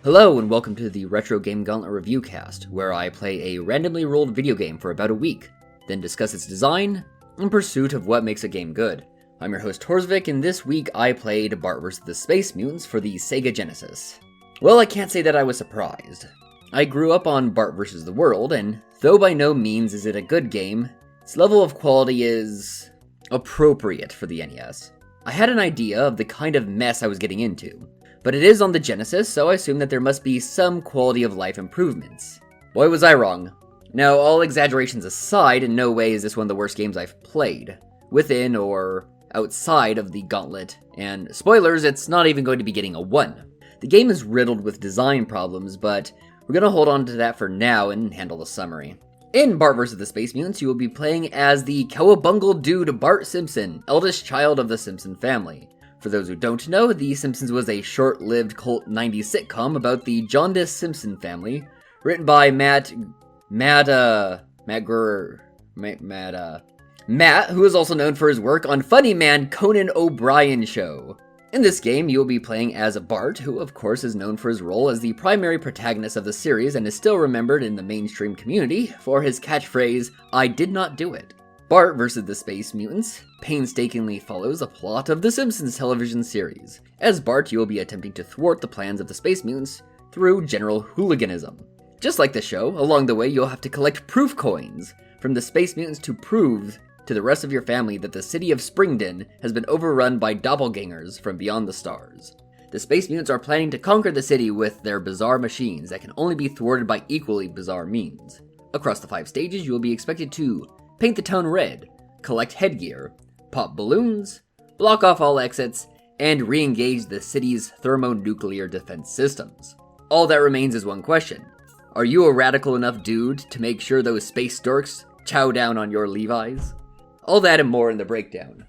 Hello and welcome to the Retro Game Gauntlet Reviewcast, where I play a randomly rolled video game for about a week, then discuss its design in pursuit of what makes a game good. I'm your host Horsvik, and this week I played Bart vs. the Space Mutants for the Sega Genesis. Well, I can't say that I was surprised. I grew up on Bart vs. the World, and though by no means is it a good game, its level of quality is appropriate for the NES. I had an idea of the kind of mess I was getting into, but it is on the Genesis, so I assume that there must be some quality of life improvements. Boy, was I wrong. Now, all exaggerations aside, in no way is this one of the worst games I've played, within or outside of the Gauntlet, and spoilers, it's not even going to be getting a 1. The game is riddled with design problems, but we're going to hold on to that for now and handle the summary. In Bart vs. the Space Mutants, you will be playing as the cowabungle dude Bart Simpson, eldest child of the Simpson family. For those who don't know, The Simpsons was a short-lived cult 90s sitcom about the jaundiced Simpson family, written by Matt, who is also known for his work on Funny Man Conan O'Brien Show. In this game, you will be playing as Bart, who of course is known for his role as the primary protagonist of the series and is still remembered in the mainstream community for his catchphrase, "I did not do it." Bart vs. the Space Mutants painstakingly follows the plot of The Simpsons television series. As Bart, you will be attempting to thwart the plans of the Space Mutants through general hooliganism. Just like the show, along the way you'll have to collect proof coins from the Space Mutants to prove to the rest of your family that the city of Springden has been overrun by doppelgangers from beyond the stars. The Space Mutants are planning to conquer the city with their bizarre machines that can only be thwarted by equally bizarre means. Across the 5 stages, you will be expected to paint the town red, collect headgear, pop balloons, block off all exits, and re-engage the city's thermonuclear defense systems. All that remains is one question. Are you a radical enough dude to make sure those space dorks chow down on your Levi's? All that and more in the breakdown.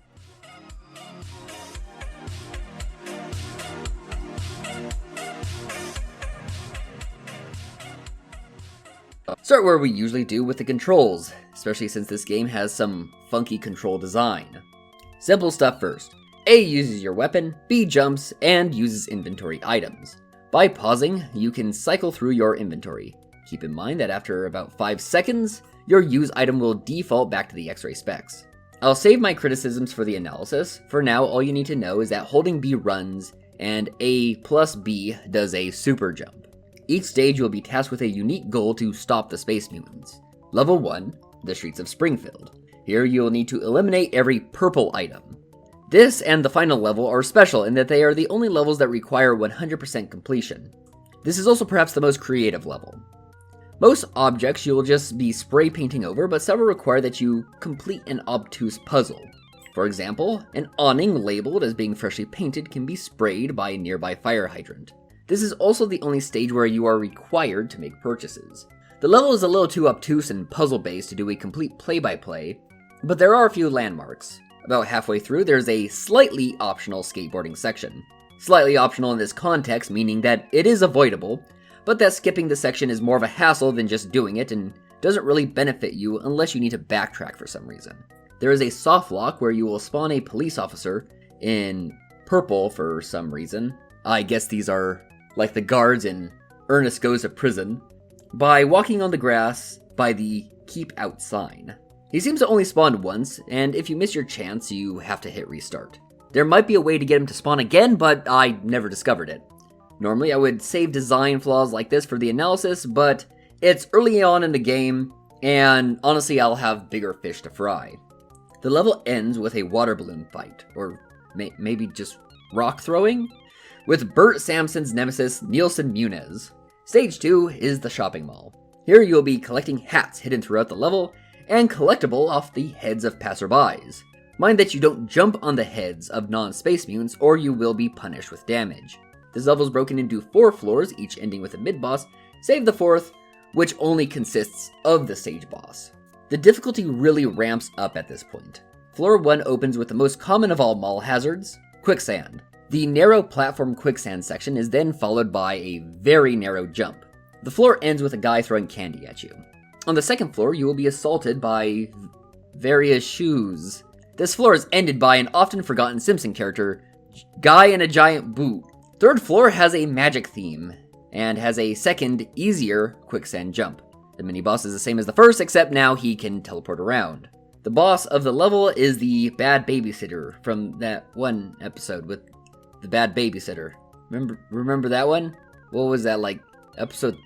Start where we usually do with the controls, especially since this game has some funky control design. Simple stuff first. A uses your weapon, B jumps, and uses inventory items. By pausing, you can cycle through your inventory. Keep in mind that after about 5 seconds, your use item will default back to the X-ray specs. I'll save my criticisms for the analysis. For now, all you need to know is that holding B runs, and A plus B does a super jump. Each stage you will be tasked with a unique goal to stop the Space Mutants. Level 1, the streets of Springfield. Here you will need to eliminate every purple item. This and the final level are special in that they are the only levels that require 100% completion. This is also perhaps the most creative level. Most objects you will just be spray painting over, but several require that you complete an obtuse puzzle. For example, an awning labeled as being freshly painted can be sprayed by a nearby fire hydrant. This is also the only stage where you are required to make purchases. The level is a little too obtuse and puzzle-based to do a complete play-by-play, but there are a few landmarks. About halfway through, there's a slightly optional skateboarding section. Slightly optional in this context, meaning that it is avoidable, but that skipping the section is more of a hassle than just doing it and doesn't really benefit you unless you need to backtrack for some reason. There is a soft lock where you will spawn a police officer in purple for some reason. I guess these are like the guards in Ernest Goes to Prison, by walking on the grass by the Keep Out sign. He seems to only spawn once, and if you miss your chance, you have to hit restart. There might be a way to get him to spawn again, but I never discovered it. Normally I would save design flaws like this for the analysis, but it's early on in the game, and honestly I'll have bigger fish to fry. The level ends with a water balloon fight, or maybe just rock throwing, with Bert Sampson's nemesis, Nielsen Muniz. Stage 2 is the shopping mall. Here you'll be collecting hats hidden throughout the level, and collectible off the heads of passerbys. Mind that you don't jump on the heads of non-space mutants, or you will be punished with damage. This level is broken into 4 floors, each ending with a mid-boss, save the 4th, which only consists of the stage boss. The difficulty really ramps up at this point. Floor 1 opens with the most common of all mall hazards, quicksand. The narrow platform quicksand section is then followed by a very narrow jump. The floor ends with a guy throwing candy at you. On the second floor, you will be assaulted by various shoes. This floor is ended by an often forgotten Simpson character, Guy in a Giant Boot. Third floor has a magic theme, and has a second, easier quicksand jump. The mini-boss is the same as the first, except now he can teleport around. The boss of the level is the bad babysitter from that one episode with the bad babysitter. Remember that one? What was that, like episode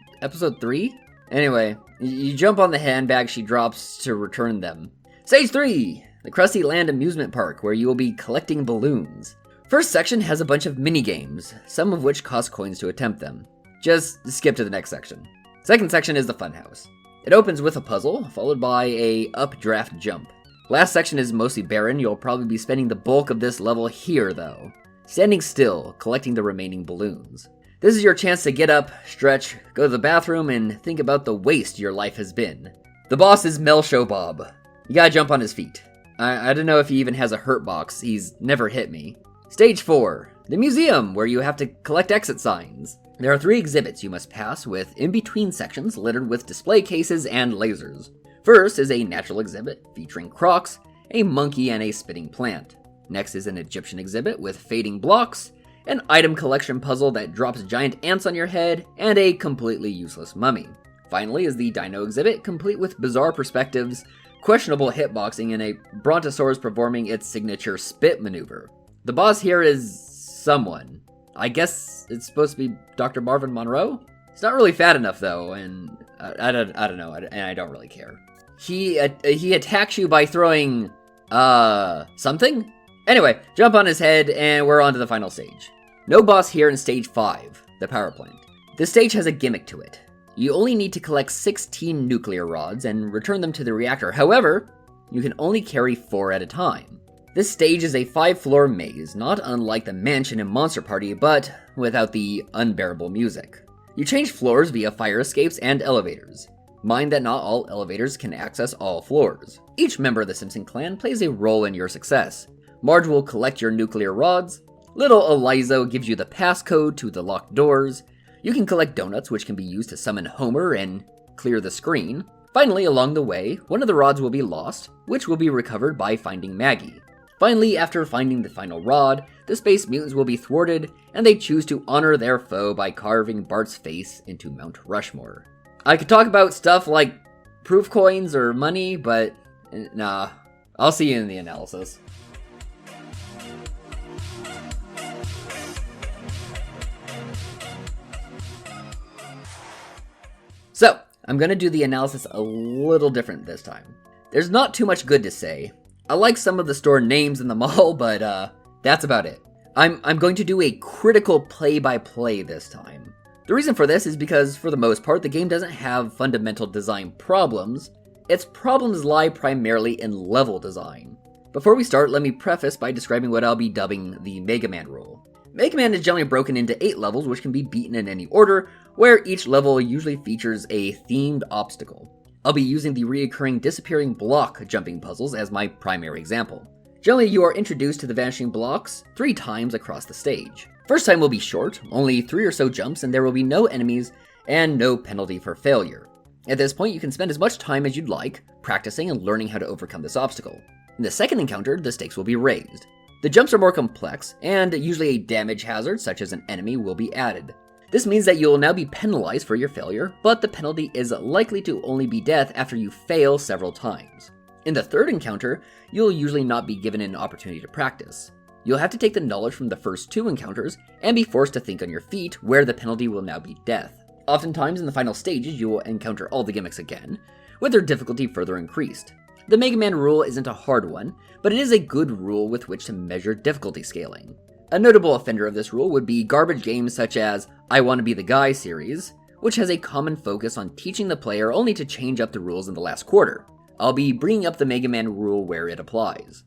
3? Anyway, you jump on the handbag she drops to return them. Stage 3! The Krusty Land Amusement Park, where you will be collecting balloons. First section has a bunch of mini-games, some of which cost coins to attempt them. Just skip to the next section. Second section is the funhouse. It opens with a puzzle, followed by a updraft jump. Last section is mostly barren. You'll probably be spending the bulk of this level here, though. Standing still, collecting the remaining balloons. This is your chance to get up, stretch, go to the bathroom, and think about the waste your life has been. The boss is Melsho Bob. You gotta jump on his feet. I don't know if he even has a hurt box. He's never hit me. Stage 4. The museum, where you have to collect exit signs. There are 3 exhibits you must pass, with in-between sections littered with display cases and lasers. First is a natural exhibit featuring crocs, a monkey, and a spitting plant. Next is an Egyptian exhibit with fading blocks, an item collection puzzle that drops giant ants on your head, and a completely useless mummy. Finally is the dino exhibit, complete with bizarre perspectives, questionable hitboxing, and a brontosaurus performing its signature spit maneuver. The boss here is someone. I guess it's supposed to be Dr. Marvin Monroe? He's not really fat enough, though, and I don't know, and I don't really care. He attacks you by throwing, something? Anyway, jump on his head, and we're on to the final stage. No boss here in Stage 5, the power plant. This stage has a gimmick to it. You only need to collect 16 nuclear rods and return them to the reactor. However, you can only carry 4 at a time. This stage is a 5-floor maze, not unlike the mansion in Monster Party, but without the unbearable music. You change floors via fire escapes and elevators. Mind that not all elevators can access all floors. Each member of the Simpson clan plays a role in your success. Marge will collect your nuclear rods. Little Eliza gives you the passcode to the locked doors. You can collect donuts, which can be used to summon Homer and clear the screen. Finally, along the way, one of the rods will be lost, which will be recovered by finding Maggie. Finally, after finding the final rod, the Space Mutants will be thwarted, and they choose to honor their foe by carving Bart's face into Mount Rushmore. I could talk about stuff like proof coins or money, but nah. I'll see you in the analysis. So, I'm gonna do the analysis a little different this time. There's not too much good to say. I like some of the store names in the mall, but that's about it. I'm going to do a critical play-by-play this time. The reason for this is because, for the most part, the game doesn't have fundamental design problems. Its problems lie primarily in level design. Before we start, let me preface by describing what I'll be dubbing the Mega Man rule. Mega Man is generally broken into 8 levels, which can be beaten in any order, where each level usually features a themed obstacle. I'll be using the reoccurring disappearing block jumping puzzles as my primary example. Generally, you are introduced to the vanishing blocks 3 times across the stage. First time will be short, only 3 or so jumps, and there will be no enemies and no penalty for failure. At this point, you can spend as much time as you'd like, practicing and learning how to overcome this obstacle. In the second encounter, the stakes will be raised. The jumps are more complex, and usually a damage hazard, such as an enemy, will be added. This means that you will now be penalized for your failure, but the penalty is likely to only be death after you fail several times. In the third encounter, you'll usually not be given an opportunity to practice. You'll have to take the knowledge from the first 2 encounters and be forced to think on your feet, where the penalty will now be death. Oftentimes in the final stages, you will encounter all the gimmicks again, with their difficulty further increased. The Mega Man rule isn't a hard one, but it is a good rule with which to measure difficulty scaling. A notable offender of this rule would be garbage games such as I Wanna Be the Guy series, which has a common focus on teaching the player only to change up the rules in the last quarter. I'll be bringing up the Mega Man rule where it applies.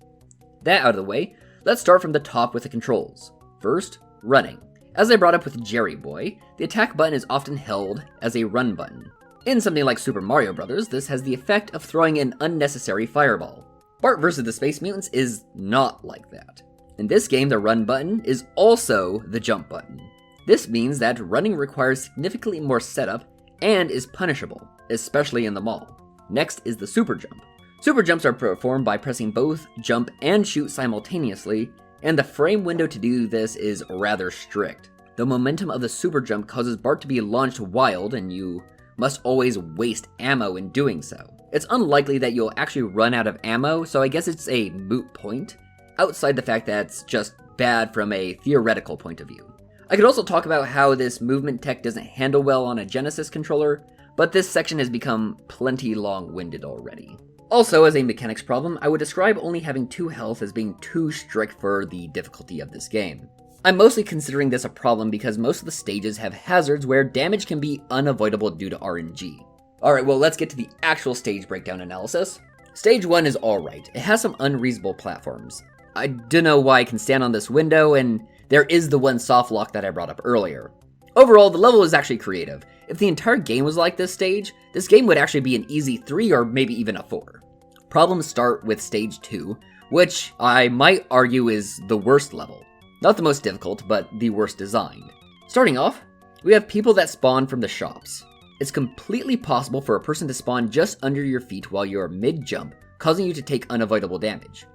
That out of the way, let's start from the top with the controls. First, running. As I brought up with Jerry Boy, the attack button is often held as a run button. In something like Super Mario Bros., this has the effect of throwing an unnecessary fireball. Bart vs. the Space Mutants is not like that. In this game, the run button is also the jump button. This means that running requires significantly more setup and is punishable, especially in the mall. Next is the super jump. Super jumps are performed by pressing both jump and shoot simultaneously, and the frame window to do this is rather strict. The momentum of the super jump causes Bart to be launched wild, and you must always waste ammo in doing so. It's unlikely that you'll actually run out of ammo, so I guess it's a moot point, outside the fact that it's just bad from a theoretical point of view. I could also talk about how this movement tech doesn't handle well on a Genesis controller, but this section has become plenty long-winded already. Also, as a mechanics problem, I would describe only having 2 health as being too strict for the difficulty of this game. I'm mostly considering this a problem because most of the stages have hazards where damage can be unavoidable due to RNG. Alright, well let's get to the actual stage breakdown analysis. Stage 1 is alright. It has some unreasonable platforms. I don't know why I can stand on this window, and there is the one soft lock that I brought up earlier. Overall, the level is actually creative. If the entire game was like this stage, this game would actually be an easy 3 or maybe even a 4. Problems start with stage 2, which I might argue is the worst level. Not the most difficult, but the worst designed. Starting off, we have people that spawn from the shops. It's completely possible for a person to spawn just under your feet while you're mid-jump, causing you to take unavoidable damage.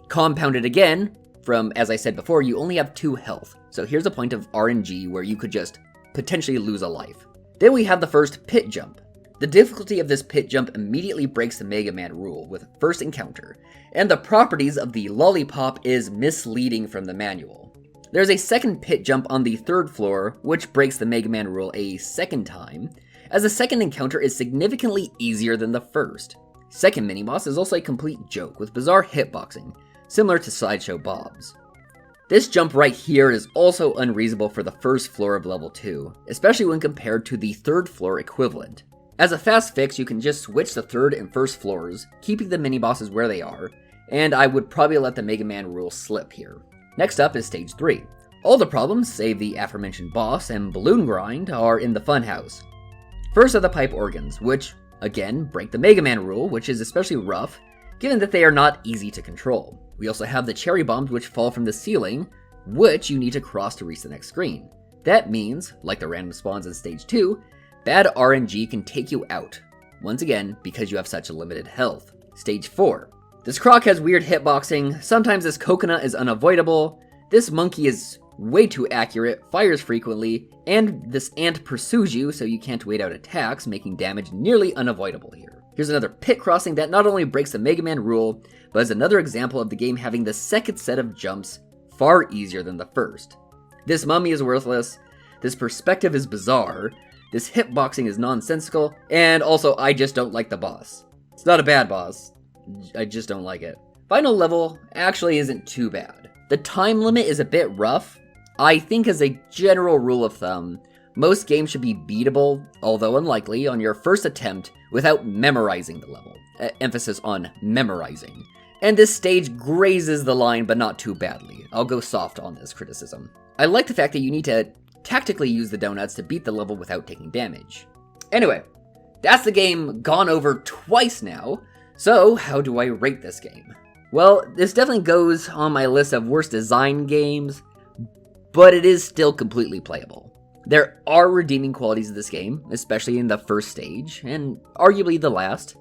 Compounded again, from, as I said before, you only have 2 health, so here's a point of RNG where you could just potentially lose a life. Then we have the first pit jump. The difficulty of this pit jump immediately breaks the Mega Man rule with first encounter, and the properties of the lollipop is misleading from the manual. There's a second pit jump on the 3rd floor, which breaks the Mega Man rule a second time, as the second encounter is significantly easier than the first. Second mini-boss is also a complete joke with bizarre hitboxing, similar to Sideshow Bob's. This jump right here is also unreasonable for the first floor of level 2, especially when compared to the 3rd floor equivalent. As a fast fix, you can just switch the 3rd and 1st floors, keeping the mini-bosses where they are, and I would probably let the Mega Man rule slip here. Next up is stage 3. All the problems, save the aforementioned boss and balloon grind, are in the funhouse. First are the pipe organs, which, again, break the Mega Man rule, which is especially rough, given that they are not easy to control. We also have the cherry bombs which fall from the ceiling, which you need to cross to reach the next screen. That means, like the random spawns in stage 2, bad RNG can take you out, once again because you have such limited health. Stage 4. This croc has weird hitboxing, sometimes this coconut is unavoidable, this monkey is way too accurate, fires frequently, and this ant pursues you so you can't wait out attacks, making damage nearly unavoidable here. Here's another pit crossing that not only breaks the Mega Man rule, but is another example of the game having the second set of jumps far easier than the first. This mummy is worthless, this perspective is bizarre, this hitboxing is nonsensical, and also I just don't like the boss. It's not a bad boss, I just don't like it. Final level actually isn't too bad. The time limit is a bit rough. I think as a general rule of thumb, most games should be beatable, although unlikely, on your first attempt without memorizing the level. Emphasis on memorizing. And this stage grazes the line, but not too badly. I'll go soft on this criticism. I like the fact that you need to tactically use the donuts to beat the level without taking damage. Anyway, that's the game gone over twice now. So, how do I rate this game? Well, this definitely goes on my list of worst design games, but it is still completely playable. There are redeeming qualities of this game, especially in the first stage, and arguably the last.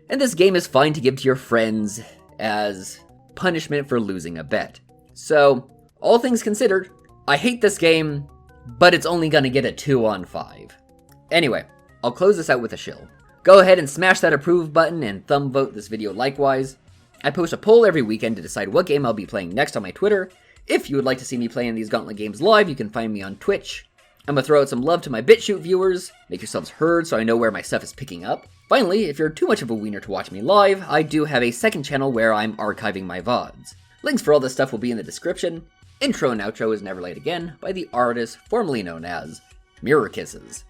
And this game is fine to give to your friends as punishment for losing a bet. So, all things considered, I hate this game, but it's only gonna get a 2 on 5. Anyway, I'll close this out with a shill. Go ahead and smash that approve button and thumb vote this video likewise. I post a poll every weekend to decide what game I'll be playing next on my Twitter. If you would like to see me playing these Gauntlet games live, you can find me on Twitch. I'm gonna throw out some love to my BitChute viewers. Make yourselves heard so I know where my stuff is picking up. Finally, if you're too much of a wiener to watch me live, I do have a second channel where I'm archiving my VODs. Links for all this stuff will be in the description. Intro and outro is Never Late Again by the artist formerly known as Mirror Kisses.